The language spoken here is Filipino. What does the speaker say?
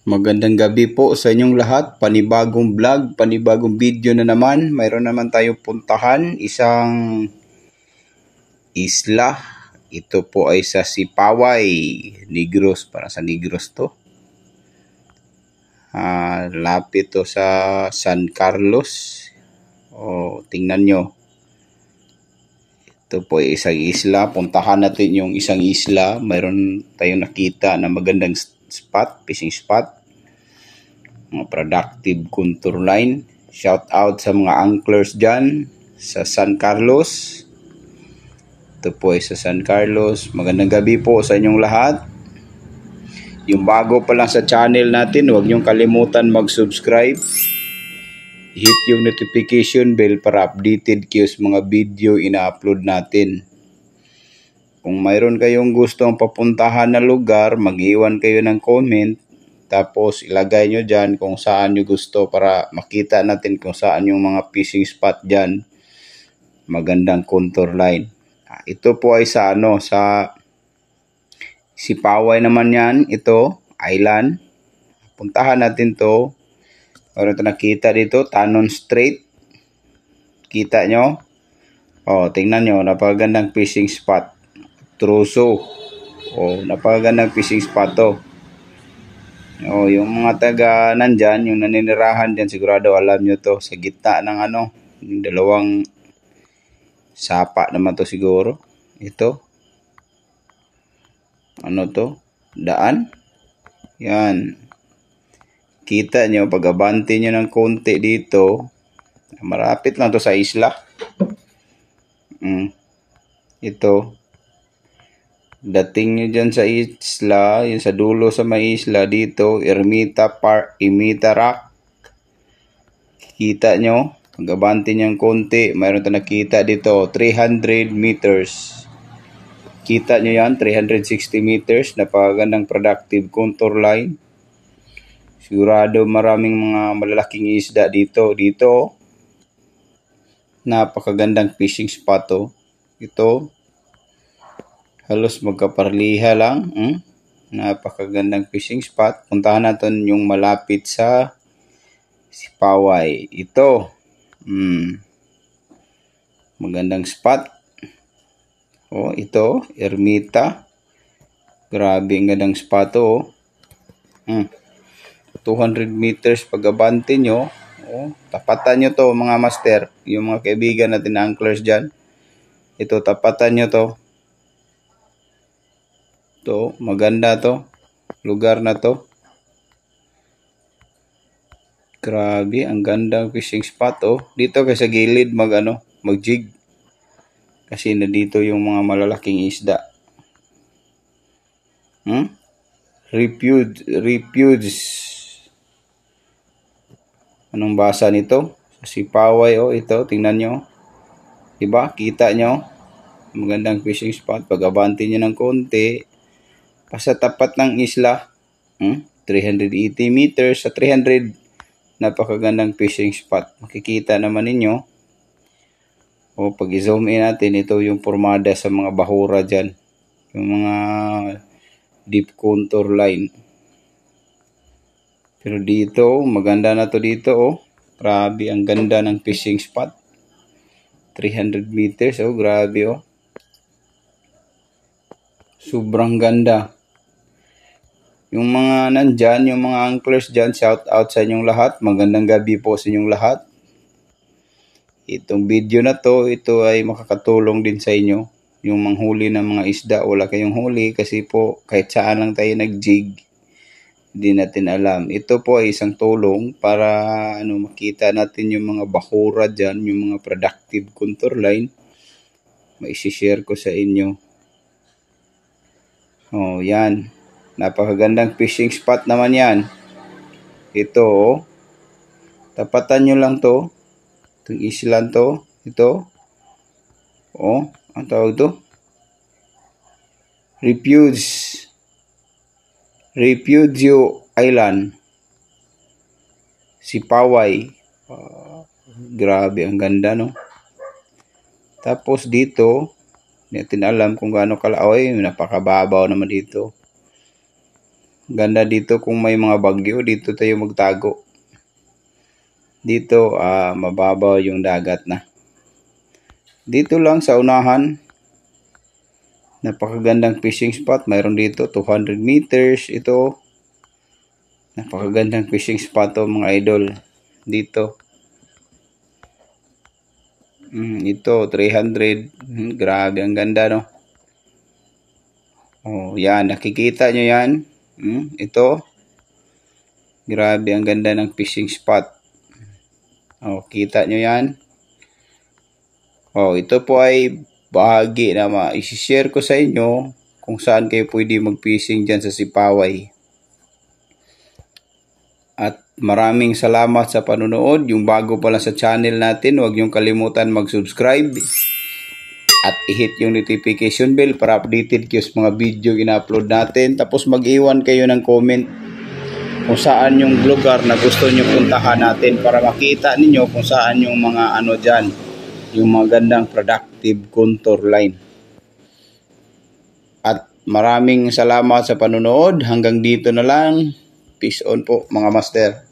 Magandang gabi po sa inyong lahat. Panibagong vlog, panibagong video na naman. Mayroon naman tayong puntahan, isang isla. Ito po ay sa Sipaway, Negros. Para sa Negros to. Lapit to sa San Carlos. Tingnan nyo. Ito po ay isang isla. Puntahan natin yung isang isla. Mayroon tayong nakita na magandang spot, fishing spot. Mga productive contour line. Shout out sa mga anglers dyan sa San Carlos. Ito po ay sa San Carlos. Magandang gabi po sa inyong lahat. Yung bago pa lang sa channel natin, huwag niyong kalimutan mag-subscribe. Hit yung notification bell para updated kayo sa mga video ina-upload natin. Kung mayroon kayong gustong papuntahan na lugar, mag-iwan kayo ng comment. Tapos ilagay nyo dyan kung saan nyo gusto para makita natin kung saan yung mga fishing spot dyan. Magandang contour line. Ito po ay sa sa Sipaway naman yan. Ito, island. Puntahan natin to. Meron ito nakita dito, Tanon Strait. Kita nyo? Tingnan nyo, napakagandang fishing spot. Troso. Napakagandang fishing spot to. Yung mga taga nandyan, yung naninirahan dyan, sigurado alam nyo to. Sa gitna ng yung dalawang sapa naman to siguro. Ito. Ano to? Daan. Yan. Kita nyo, pag-abante nyo ng konti dito, marapit lang to sa isla. Ito. Dating nyo dyan sa isla, yung sa dulo sa may isla dito, Ermita Rock. Kita nyo, pag-abante nyo ng konti, mayroon ito nakita dito, 300 meters. Kita nyo yan, 360 meters, napakagandang productive contour line. Sigurado maraming mga malalaking isda dito. Dito, napakagandang fishing spot to. Ito, halos magkaparliha lang. Napakagandang fishing spot. Puntahan natin yung malapit sa Sipaway. Ito, magandang spot. Ito, Ermita. Grabe ang gandang spot to. 200 meters pag-abante nyo. Tapatan nyo to mga master. Yung mga kaibigan natin na anglers dyan. Ito, tapatan nyo to. Ito, maganda to. Lugar na to. Grabe, ang gandang fishing spot. Dito kay sa gilid mag-jig. Kasi na dito yung mga malalaking isda. Refuge. Anong basa nito? Sa Sipaway, ito, tingnan nyo. Diba? Kita nyo? Magandang fishing spot. Pag-abante nyo ng konti, sa tapat ng isla, 380 meters sa 300, napakagandang fishing spot. Makikita naman ninyo. Pag i-zoom in natin, ito yung formada sa mga bahura dyan. Yung mga deep contour line. Pero dito, maganda na to dito. Grabe, ang ganda ng fishing spot. 300 meters, grabe. Sobrang ganda. Yung mga nandyan, yung mga anglers dyan, shout out sa inyong lahat. Magandang gabi po sa inyong lahat. Itong video na to, ito ay makakatulong din sa inyo. Yung manghuli ng mga isda, wala kayong huli kasi po kahit saan lang tayo nag-jig, hindi natin alam. Ito po ay isang tulong para makita natin yung mga bahura dyan, yung mga productive contour line. Maisishare ko sa inyo. Yan. Napakagandang fishing spot naman yan. Ito, tapatan nyo lang to. Itong island to. Ito. Ang tawag to? Refugio Island. Sipaway. Grabe, ang ganda, no? Tapos dito, hindi natin alam kung gaano kalaoy. Napakababaw naman dito. Ganda dito kung may mga bagyo, dito tayo magtago. Dito mababaw yung dagat na. Dito lang sa unahan, napakagandang fishing spot. Mayroon dito 200 meters ito. Napakagandang fishing spot to mga idol. Dito. Ito 300. Grabe ang ganda no. Oh, yan nakikita nyo yan. Ito. Grabe ang ganda ng fishing spot. Oh, kita nyo yan. Oh, ito po ay bahagi na i-share ko sa inyo kung saan kayo pwede mag-fishing dyan sa Sipaway. At maraming salamat sa panonood. Yung bago pala sa channel natin, huwag niyong kalimutan mag-subscribe at i-hit yung notification bell para updated kayo sa mga video ina-upload natin. Tapos mag-iwan kayo ng comment kung saan yung lugar na gusto nyo puntahan natin para makita ninyo kung saan yung mga ano dyan, yung mga gandang productive contour line. At maraming salamat sa panonood. Hanggang dito na lang. Peace on po mga master.